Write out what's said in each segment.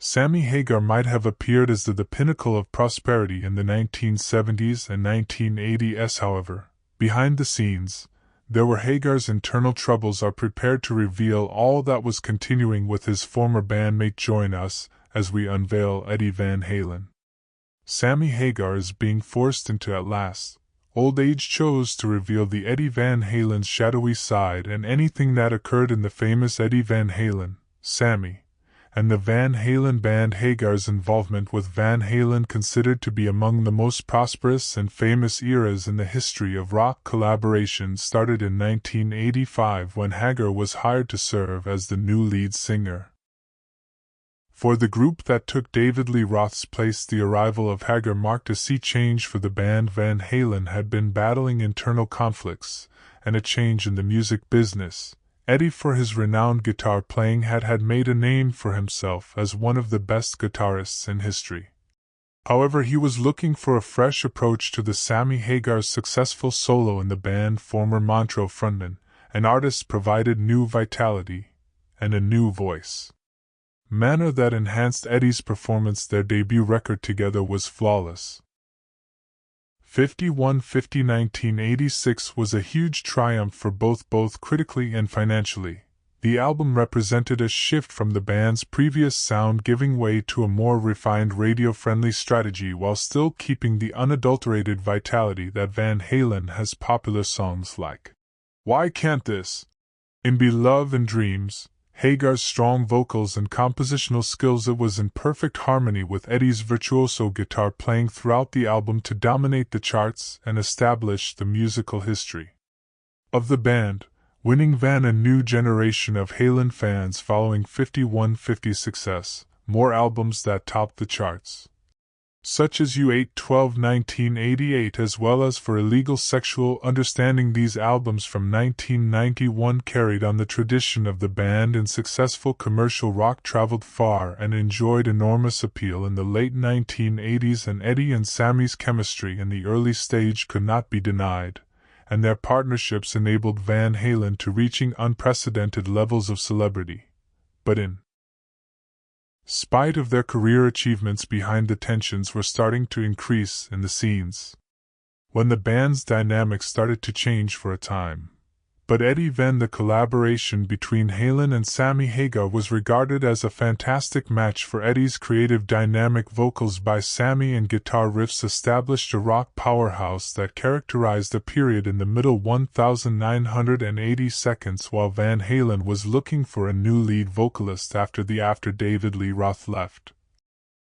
Sammy Hagar might have appeared as the pinnacle of prosperity in the 1970s and 1980s. However, behind the scenes, there were Hagar's internal troubles are prepared to reveal all that was continuing with his former bandmate. Join us as we unveil Eddie Van Halen. Sammy Hagar is being forced into at last. Old age chose to reveal the Eddie Van Halen's shadowy side and anything that occurred in the famous Eddie Van Halen, Sammy, and the Van Halen band. Hagar's involvement with Van Halen, considered to be among the most prosperous and famous eras in the history of rock collaborations, started in 1985 when Hagar was hired to serve as the new lead singer for the group that took David Lee Roth's place. The arrival of Hagar marked a sea change for the band. Van Halen had been battling internal conflicts and a change in the music business. Eddie, for his renowned guitar playing, had made a name for himself as one of the best guitarists in history. However, he was looking for a fresh approach to the Sammy Hagar's successful solo in the band. Former Montreux frontman, an artist, provided new vitality and a new voice. Manner that enhanced Eddie's performance. Their debut record together was flawless. 5150 1986 was a huge triumph for both critically and financially. The album represented a shift from the band's previous sound, giving way to a more refined radio-friendly strategy while still keeping the unadulterated vitality that Van Halen has. Popular songs like Why Can't This? In Be Love and Dreams, Hagar's strong vocals and compositional skills. It was in perfect harmony with Eddie's virtuoso guitar playing throughout the album to dominate the charts and establish the musical history of the band, winning Van a new generation of Halen fans following 5150's success. More albums that topped the charts, such as U812 1988, as well as For Illegal Sexual Understanding. These albums from 1991 carried on the tradition of the band in successful commercial rock, traveled far, and enjoyed enormous appeal in the late 1980s. And Eddie and Sammy's chemistry in the early stage could not be denied, and their partnerships enabled Van Halen to reaching unprecedented levels of celebrity. But in spite of their career achievements, behind the tensions were starting to increase in the scenes, when the band's dynamics started to change for a time. But Eddie Van, the collaboration between Halen and Sammy Hagar was regarded as a fantastic match for Eddie's creative dynamic vocals by Sammy and guitar riffs established a rock powerhouse that characterized a period in the middle 1980 seconds, while Van Halen was looking for a new lead vocalist after David Lee Roth left.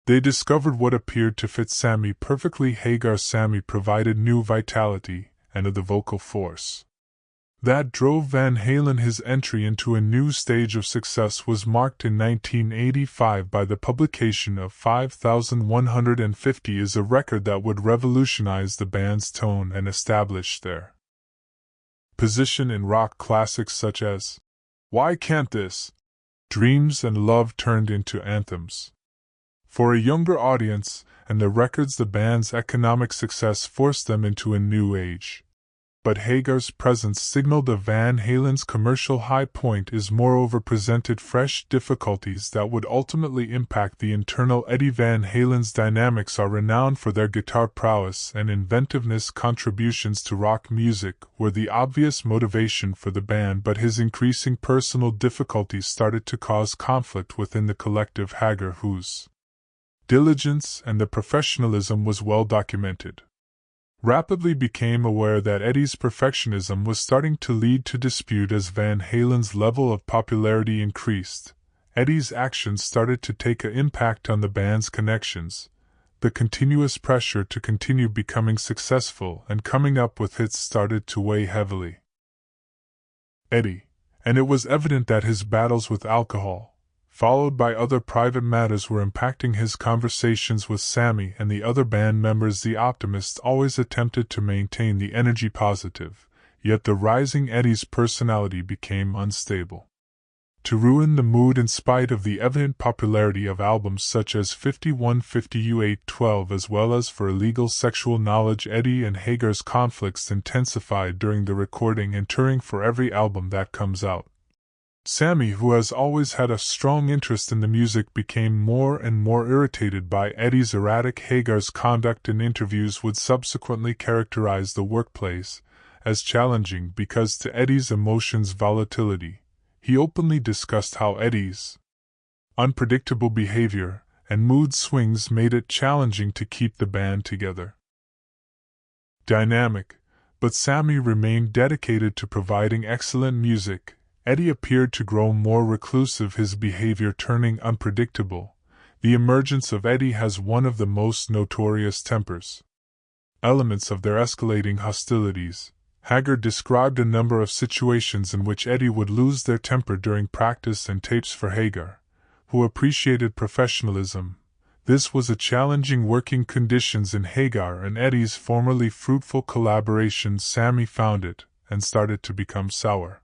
They discovered what appeared to fit Sammy perfectly. Sammy provided new vitality and the vocal force that drove Van Halen. His entry into a new stage of success was marked in 1985 by the publication of 5150 is a record that would revolutionize the band's tone and establish their position in rock classics such as Why Can't This? Dreams and Love turned into anthems for a younger audience, and the band's economic success forced them into a new age. But Hagar's presence signaled a Van Halen's commercial high point is moreover presented fresh difficulties that would ultimately impact the internal Eddie Van Halen's dynamics are renowned for their guitar prowess and inventiveness. Contributions to rock music were the obvious motivation for the band, but his increasing personal difficulties started to cause conflict within the collective. Hagar, whose diligence and the professionalism was well documented, rapidly became aware that Eddie's perfectionism was starting to lead to dispute. As Van Halen's level of popularity increased, Eddie's actions started to take an impact on the band's connections. The continuous pressure to continue becoming successful and coming up with hits started to weigh heavily Eddie, and it was evident that his battles with alcohol, followed by other private matters, were impacting his conversations with Sammy and the other band members. The Optimist always attempted to maintain the energy positive, yet the rising Eddie's personality became unstable to ruin the mood. In spite of the evident popularity of albums such as 5150 U812 as well as For Illegal Sexual Knowledge, Eddie and Hagar's conflicts intensified during the recording and touring for every album that comes out. Sammy, who has always had a strong interest in the music, became more and more irritated by Eddie's erratic. Hagar's conduct in interviews would subsequently characterize the workplace as challenging because to Eddie's emotions' volatility. He openly discussed how Eddie's unpredictable behavior and mood swings made it challenging to keep the band together. Dynamic, but Sammy remained dedicated to providing excellent music. Eddie appeared to grow more reclusive, his behavior turning unpredictable. The emergence of Eddie has one of the most notorious tempers. Elements of their escalating hostilities. Hagar described a number of situations in which Eddie would lose their temper during practice and tapes. For Hagar, who appreciated professionalism, this was a challenging working conditions. In Hagar and Eddie's formerly fruitful collaboration, Sammy found it and started to become sour.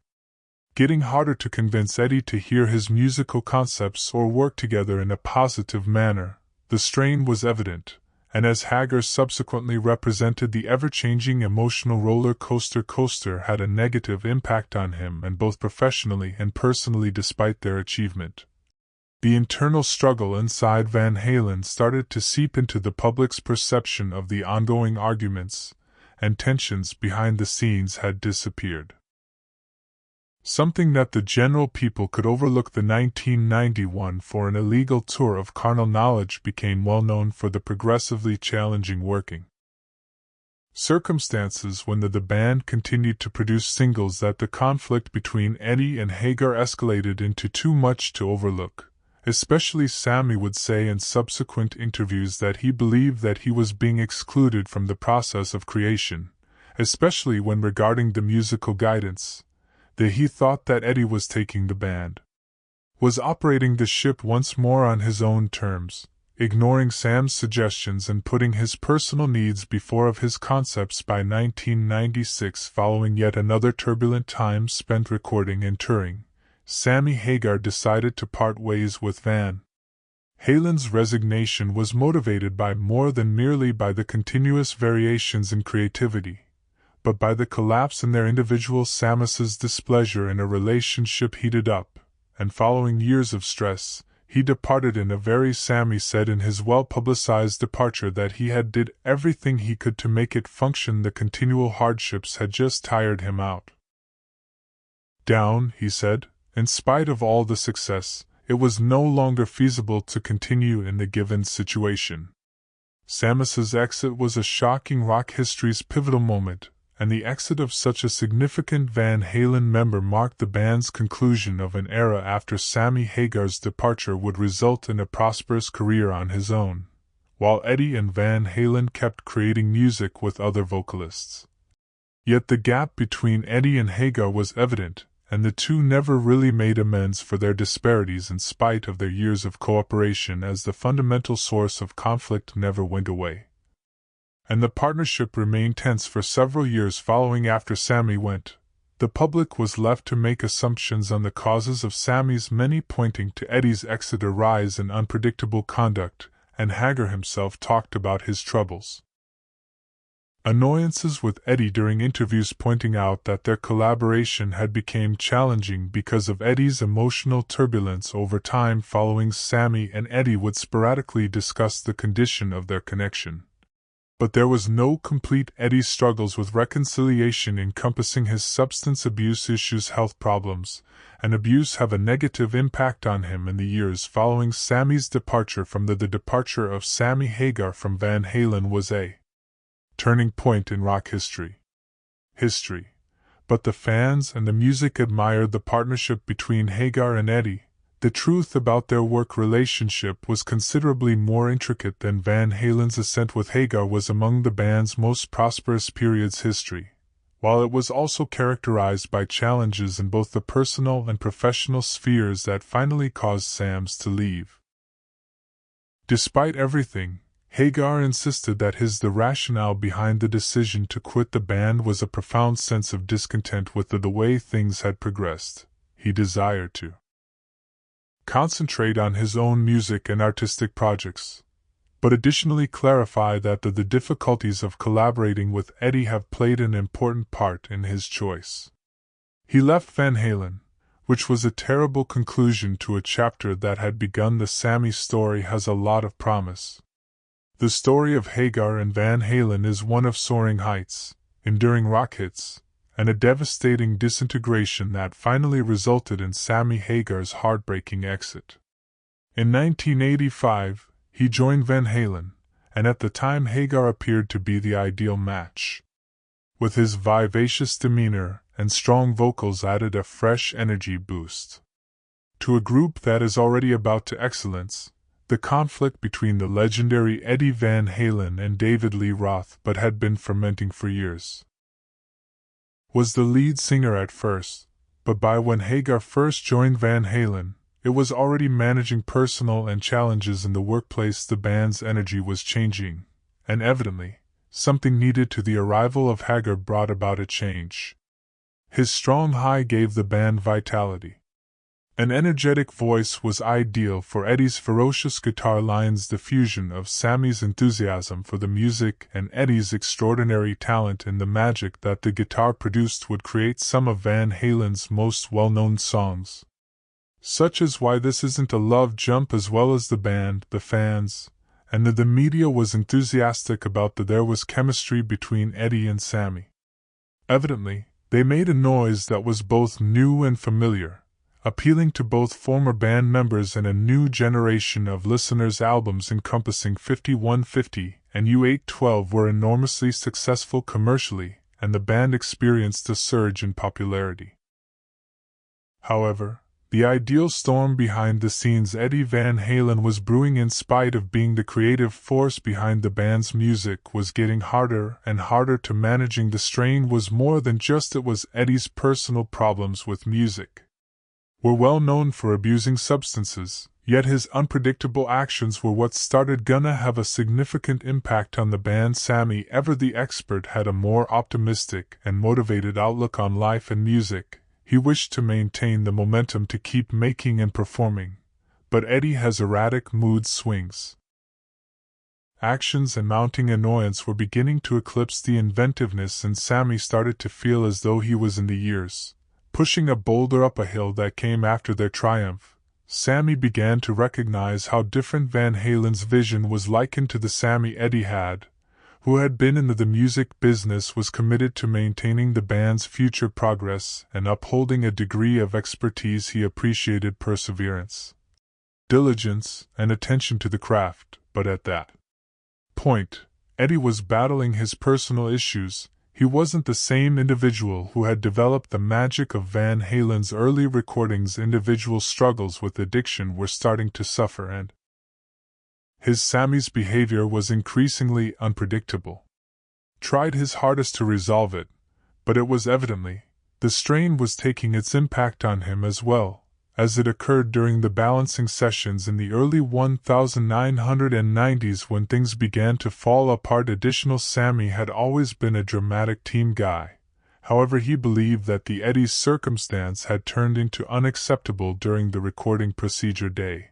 Getting harder to convince Eddie to hear his musical concepts or work together in a positive manner. The strain was evident, and as Hagar subsequently represented, the ever-changing emotional roller coaster had a negative impact on him, and both professionally and personally. Despite their achievement, the internal struggle inside Van Halen started to seep into the public's perception of the ongoing arguments, and tensions behind the scenes had disappeared. Something that the general people could overlook. The 1991 For an Illegal Tour of Carnal Knowledge became well known for the progressively challenging working circumstances when the band continued to produce singles that the conflict between Eddie and Hagar escalated into too much to overlook. Especially Sammy would say in subsequent interviews that he believed that he was being excluded from the process of creation, especially when regarding the musical guidance. That he thought that Eddie was taking the band, was operating the ship once more on his own terms, ignoring Sam's suggestions and putting his personal needs before of his concepts. By 1996, following yet another turbulent time spent recording and touring, Sammy Hagar decided to part ways with Van Halen's resignation was motivated by more than merely by the continuous variations in creativity, but by the collapse in their individual. Samus's displeasure in a relationship heated up, and following years of stress, he departed in a very. Sammy said in his well-publicized departure that he had did everything he could to make it function. The continual hardships had just tired him out. Down, he said, in spite of all the success, it was no longer feasible to continue in the given situation. Samus's exit was a shocking rock history's pivotal moment, and the exit of such a significant Van Halen member marked the band's conclusion of an era. After Sammy Hagar's departure would result in a prosperous career on his own, while Eddie and Van Halen kept creating music with other vocalists. Yet the gap between Eddie and Hagar was evident, and the two never really made amends for their disparities in spite of their years of cooperation, as the fundamental source of conflict never went away. And the partnership remained tense for several years following. After Sammy went, the public was left to make assumptions on the causes of Sammy's, many pointing to Eddie's exit, a rise in unpredictable conduct, and Hagar himself talked about his troubles. Annoyances with Eddie during interviews, pointing out that their collaboration had become challenging because of Eddie's emotional turbulence over time. Following, Sammy and Eddie would sporadically discuss the condition of their connection. But there was no complete. Eddie's struggles with reconciliation, encompassing his substance abuse issues, health problems, and abuse, have a negative impact on him in the years following Sammy's departure. The departure of Sammy Hagar from Van Halen was a turning point in rock history. But the fans and the music admired the partnership between Hagar and Eddie. The truth about their work relationship was considerably more intricate than Van Halen's ascent with Hagar was among the band's most prosperous periods history, while it was also characterized by challenges in both the personal and professional spheres that finally caused Sams to leave. Despite everything, Hagar insisted that the rationale behind the decision to quit the band was a profound sense of discontent with the way things had progressed. He desired to concentrate on his own music and artistic projects, but additionally clarify that the difficulties of collaborating with Eddie have played an important part in his choice. He left Van Halen, which was a terrible conclusion to a chapter that had begun. The Sammy story has a lot of promise. The story of Hagar and Van Halen is one of soaring heights, enduring rock hits, and a devastating disintegration that finally resulted in Sammy Hagar's heartbreaking exit. In 1985, he joined Van Halen, and at the time Hagar appeared to be the ideal match. With his vivacious demeanor and strong vocals added a fresh energy boost. To a group that is already about to excellence, the conflict between the legendary Eddie Van Halen and David Lee Roth had been fermenting for years. Was the lead singer at first, but by when Hagar first joined Van Halen, it was already managing personal and challenges in the workplace. The band's energy was changing, and evidently, something needed to the arrival of Hagar brought about a change. His strong high gave the band vitality. An energetic voice was ideal for Eddie's ferocious guitar lines. The fusion of Sammy's enthusiasm for the music and Eddie's extraordinary talent in the magic that the guitar produced would create some of Van Halen's most well-known songs. Such as Why This Isn't a Love Jump, as well as the band, the fans, and the media was enthusiastic about there was chemistry between Eddie and Sammy. Evidently, they made a noise that was both new and familiar, appealing to both former band members and a new generation of listeners. Albums encompassing 5150 and U812 were enormously successful commercially, and the band experienced a surge in popularity. However, the ideal storm behind the scenes, Eddie Van Halen was brewing. In spite of being the creative force behind the band's music, was getting harder and harder to managing. The strain was more than just it was Eddie's personal problems with music. Were well known for abusing substances, yet his unpredictable actions were what started gonna have a significant impact on the band. Sammy, ever the expert, had a more optimistic and motivated outlook on life and music. He wished to maintain the momentum to keep making and performing, but Eddie has erratic mood swings. Actions and mounting annoyance were beginning to eclipse the inventiveness, and Sammy started to feel as though he was in the years, pushing a boulder up a hill that came after their triumph. Sammy began to recognize how different Van Halen's vision was likened to the Sammy Eddie had, who had been in the music business, was committed to maintaining the band's future progress and upholding a degree of expertise. He appreciated perseverance, diligence, and attention to the craft, but at that point, Eddie was battling his personal issues. He wasn't the same individual who had developed the magic of Van Halen's early recordings. Individual struggles with addiction were starting to suffer, and Sammy's behavior was increasingly unpredictable. Tried his hardest to resolve it, but it was evidently, the strain was taking its impact on him as well, as it occurred during the balancing sessions in the early 1990s when things began to fall apart. Additional, Sammy had always been a dramatic team guy. However, he believed that the Eddie's circumstance had turned into unacceptable during the recording procedure day.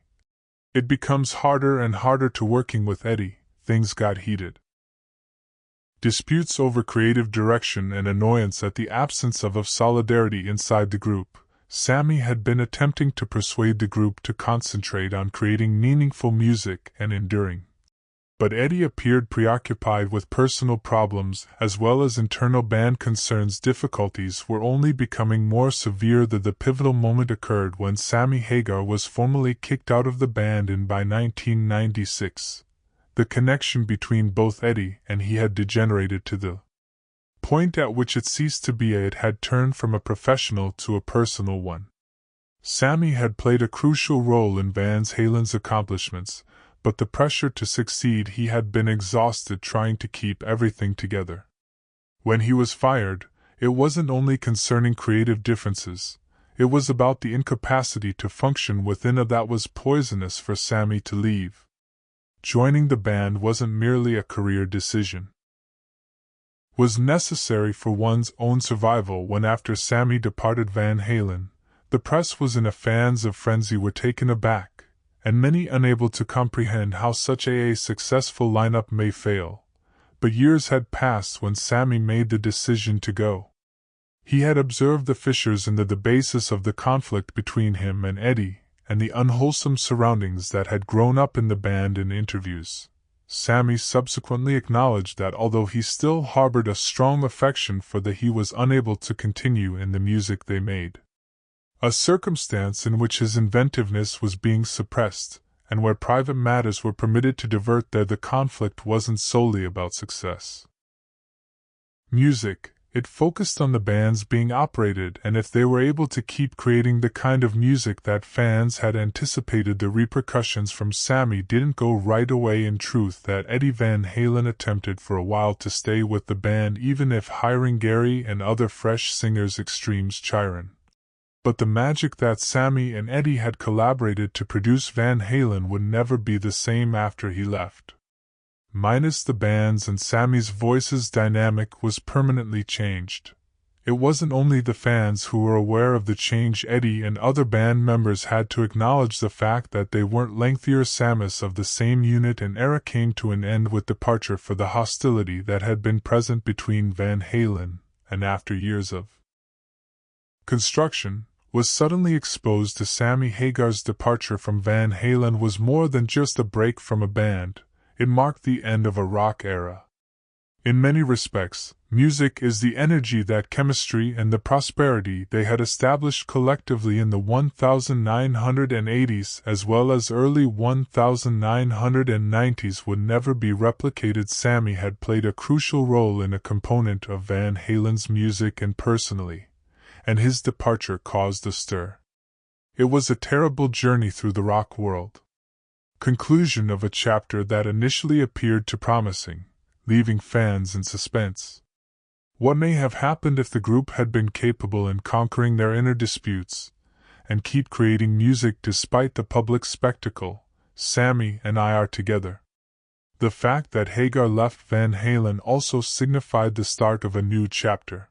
It becomes harder and harder to working with Eddie. Things got heated. Disputes over creative direction and annoyance at the absence of solidarity inside the group. Sammy had been attempting to persuade the group to concentrate on creating meaningful music and enduring. But Eddie appeared preoccupied with personal problems as well as internal band concerns. Difficulties were only becoming more severe. The pivotal moment occurred when Sammy Hagar was formally kicked out of the band by 1996. The connection between both Eddie and he had degenerated to the point at which it ceased to be it had turned from a professional to a personal one. Sammy had played a crucial role in Van Halen's accomplishments, but the pressure to succeed, he had been exhausted trying to keep everything together. When he was fired, it wasn't only concerning creative differences, it was about the incapacity to function within a that was poisonous for Sammy to leave. Joining the band wasn't merely a career decision. Was necessary for one's own survival. When after Sammy departed Van Halen, the press was in a fans of frenzy were taken aback, and many unable to comprehend how such a successful lineup may fail. But years had passed when Sammy made the decision to go. He had observed the fissures in the basis of the conflict between him and Eddie, and the unwholesome surroundings that had grown up in the band. In interviews, Sammy subsequently acknowledged that although he still harbored a strong affection for he was unable to continue in the music they made. A circumstance in which his inventiveness was being suppressed, and where private matters were permitted to divert the conflict wasn't solely about success. Music. It focused on the bands being operated and if they were able to keep creating the kind of music that fans had anticipated. The repercussions from Sammy didn't go right away. In truth, that Eddie Van Halen attempted for a while to stay with the band even if hiring Gary and other fresh singers extremes Chiron. But the magic that Sammy and Eddie had collaborated to produce Van Halen would never be the same after he left. Minus the bands and Sammy's voice's dynamic was permanently changed. It wasn't only the fans who were aware of the change. Eddie and other band members had to acknowledge the fact that they weren't lengthier Sammis of the same unit. An era came to an end with departure for the hostility that had been present between Van Halen, and after years of construction, was suddenly exposed to Sammy Hagar's departure from Van Halen was more than just a break from a band. It marked the end of a rock era. In many respects, music is the energy, that chemistry and the prosperity they had established collectively in the 1980s as well as early 1990s would never be replicated. Sammy had played a crucial role in a component of Van Halen's music and personally, and his departure caused a stir. It was a terrible journey through the rock world. Conclusion of a chapter that initially appeared too promising, leaving fans in suspense. What may have happened if the group had been capable in conquering their inner disputes, and keep creating music despite the public spectacle? Sammy and I are together. The fact that Hagar left Van Halen also signified the start of a new chapter.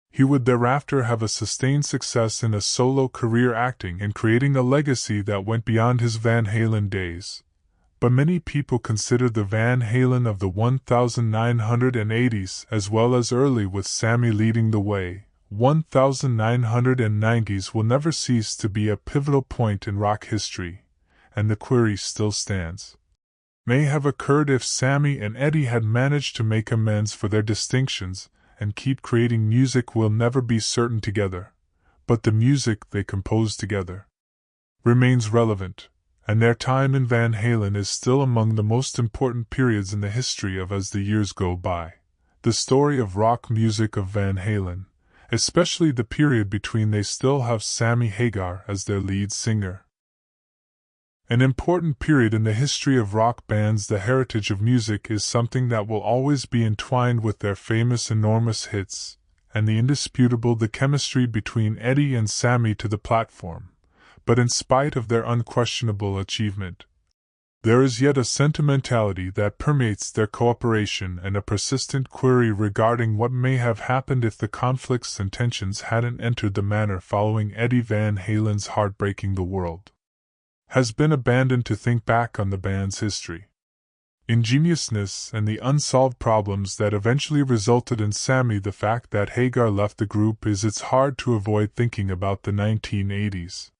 He would thereafter have a sustained success in a solo career, acting and creating a legacy that went beyond his Van Halen days. But many people consider the Van Halen of the 1980s as well as early, with Sammy leading the way. 1990s will never cease to be a pivotal point in rock history, and the query still stands. May have occurred if Sammy and Eddie had managed to make amends for their distinctions and keep creating music. Will never be certain together, but the music they composed together remains relevant, and their time in Van Halen is still among the most important periods in the history of as the years go by. The story of rock music of Van Halen, especially the period between, they still have Sammy Hagar as their lead singer. An important period in the history of rock bands. The heritage of music is something that will always be entwined with their famous enormous hits, and the indisputable the chemistry between Eddie and Sammy to the platform. But in spite of their unquestionable achievement, there is yet a sentimentality that permeates their cooperation and a persistent query regarding what may have happened if the conflicts and tensions hadn't entered the manor following Eddie Van Halen's heartbreaking. The world has been abandoned to think back on the band's history, ingeniousness, and the unsolved problems that eventually resulted in Sammy. The fact that Hagar left the group is it's hard to avoid thinking about the 1980s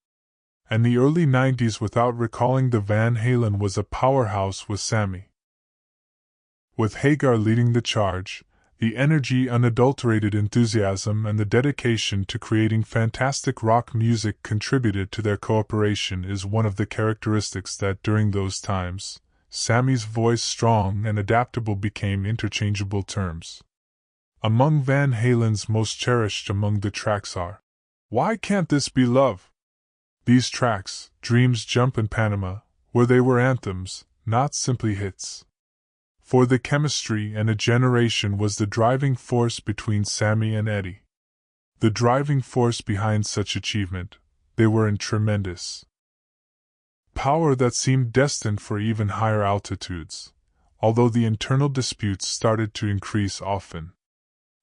and the early 90s without recalling the Van Halen was a powerhouse with Sammy. With Hagar leading the charge, the energy, unadulterated enthusiasm, and the dedication to creating fantastic rock music contributed to their cooperation is one of the characteristics that during those times, Sammy's voice, strong and adaptable, became interchangeable terms. Among Van Halen's most cherished among the tracks are Why Can't This Be Love? These tracks, Dreams, Jump, and Panama, they were anthems, not simply hits. For the chemistry and a generation was the driving force between Sammy and Eddie. The driving force behind such achievement. They were in tremendous power that seemed destined for even higher altitudes, although the internal disputes started to increase, often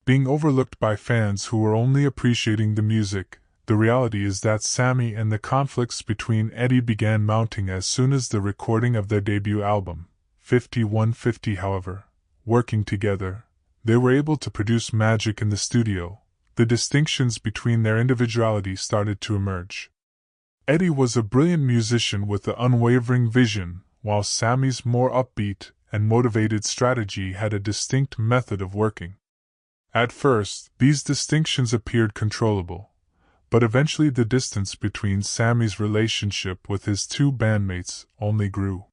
being overlooked by fans who were only appreciating the music. The reality is that Sammy and the conflicts between Eddie began mounting as soon as the recording of their debut album, 5150. However, working together, they were able to produce magic in the studio, the distinctions between their individuality started to emerge. Eddie was a brilliant musician with an unwavering vision, while Sammy's more upbeat and motivated strategy had a distinct method of working. At first, these distinctions appeared controllable, but eventually the distance between Sammy's relationship with his two bandmates only grew.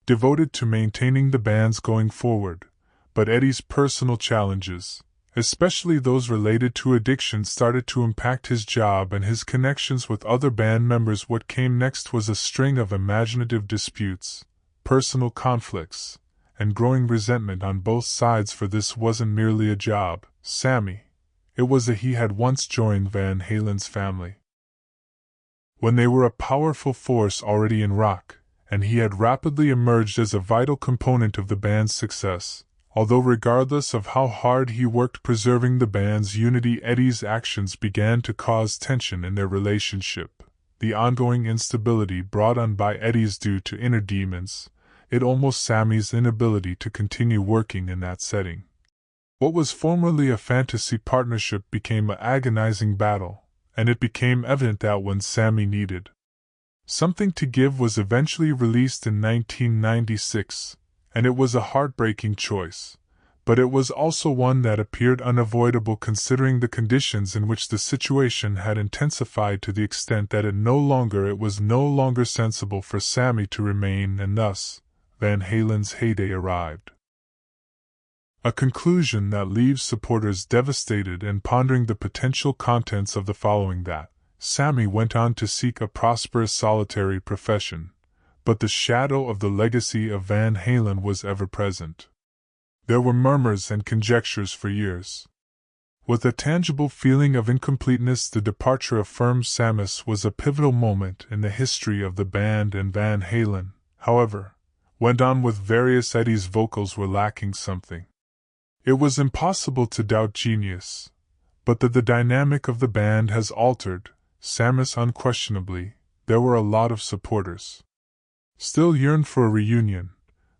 Devoted to maintaining the band's going forward, but Eddie's personal challenges, especially those related to addiction, started to impact his job and his connections with other band members. What came next was a string of imaginative disputes, personal conflicts, and growing resentment on both sides, for this wasn't merely a job, Sammy. It was that he had once joined Van Halen's family. When they were a powerful force already in rock, and he had rapidly emerged as a vital component of the band's success. Although regardless of how hard he worked preserving the band's unity, Eddie's actions began to cause tension in their relationship. The ongoing instability brought on by Eddie's due to inner demons, it almost Sammy's inability to continue working in that setting. What was formerly a fantasy partnership became an agonizing battle, and it became evident that when Sammy needed something to give was eventually released in 1996, and it was a heartbreaking choice, but it was also one that appeared unavoidable considering the conditions in which the situation had intensified to the extent that it was no longer sensible for Sammy to remain, and thus, Van Halen's heyday arrived. A conclusion that leaves supporters devastated and pondering the potential contents of the following: that Sammy went on to seek a prosperous solitary profession, but the shadow of the legacy of Van Halen was ever present. There were murmurs and conjectures for years. With a tangible feeling of incompleteness, the departure of Samus was a pivotal moment in the history of the band, and Van Halen, however, went on with various. Eddie's vocals were lacking something. It was impossible to doubt genius, but the dynamic of the band has altered. Samus unquestionably, there were a lot of supporters still yearned for a reunion,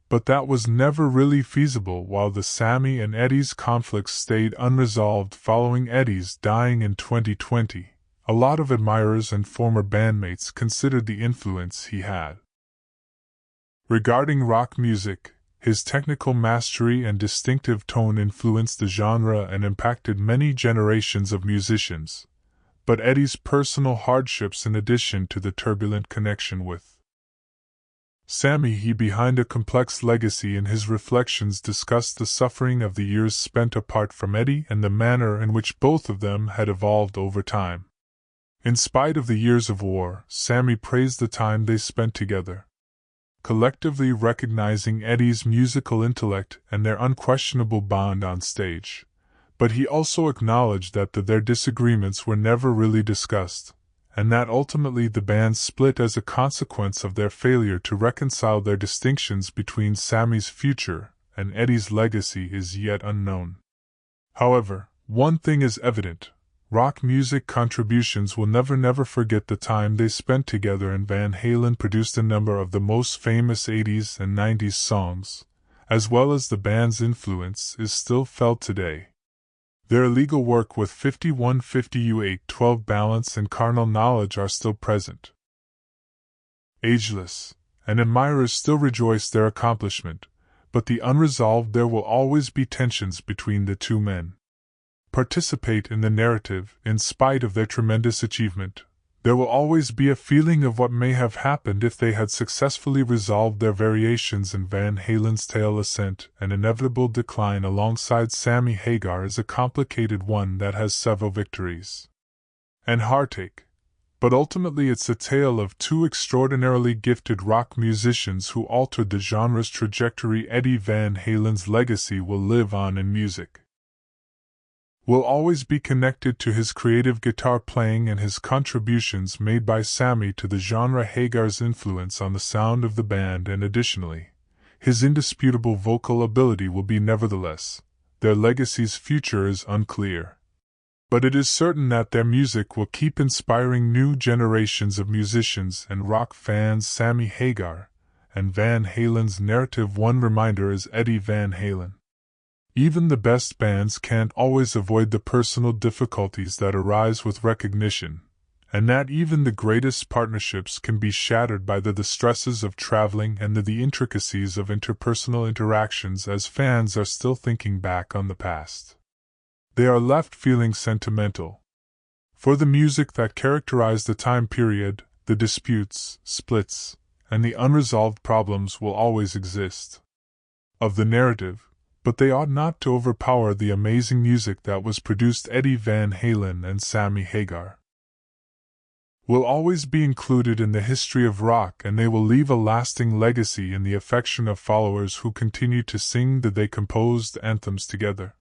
but that was never really feasible, while the Sammy and Eddie's conflicts stayed unresolved following Eddie's dying in 2020. A lot of admirers and former bandmates considered the influence he had. Regarding rock music, his technical mastery and distinctive tone influenced the genre and impacted many generations of musicians, but Eddie's personal hardships, in addition to the turbulent connection with Sammy, he behind a complex legacy. In his reflections discussed the suffering of the years spent apart from Eddie and the manner in which both of them had evolved over time. In spite of the years of war, Sammy praised the time they spent together, collectively recognizing Eddie's musical intellect and their unquestionable bond on stage. But he also acknowledged that their disagreements were never really discussed, and that ultimately the band split as a consequence of their failure to reconcile their distinctions. Between Sammy's future and Eddie's legacy is yet unknown. However, one thing is evident: rock music contributions will never forget the time they spent together, and Van Halen produced a number of the most famous 80s and 90s songs, as well as the band's influence is still felt today. Their illegal work with 5150 U812 Balance and Carnal Knowledge are still present, ageless, and admirers still rejoice their accomplishment, but the unresolved there will always be tensions between the two men. Participate in the narrative. In spite of their tremendous achievement, there will always be a feeling of what may have happened if they had successfully resolved their variations. In Van Halen's tale, ascent and inevitable decline alongside Sammy Hagar is a complicated one that has several victories and heartache, but ultimately it's a tale of two extraordinarily gifted rock musicians who altered the genre's trajectory. Eddie Van Halen's legacy will live on in music, will always be connected to his creative guitar playing and his contributions made by Sammy to the genre. Hagar's influence on the sound of the band, and additionally, his indisputable vocal ability will be. Nevertheless, their legacy's future is unclear, but it is certain that their music will keep inspiring new generations of musicians and rock fans. Sammy Hagar and Van Halen's narrative. One reminder is Eddie Van Halen Even the best bands can't always avoid the personal difficulties that arise with recognition, and that even the greatest partnerships can be shattered by the stresses of traveling and the intricacies of interpersonal interactions as fans are still thinking back on the past. They are left feeling sentimental. For the music that characterized the time period, the disputes, splits, and the unresolved problems will always exist. Of the narrative, but they ought not to overpower the amazing music that was produced. Eddie Van Halen and Sammy Hagar will always be included in the history of rock, and they will leave a lasting legacy in the affection of followers who continue to sing the they composed anthems together.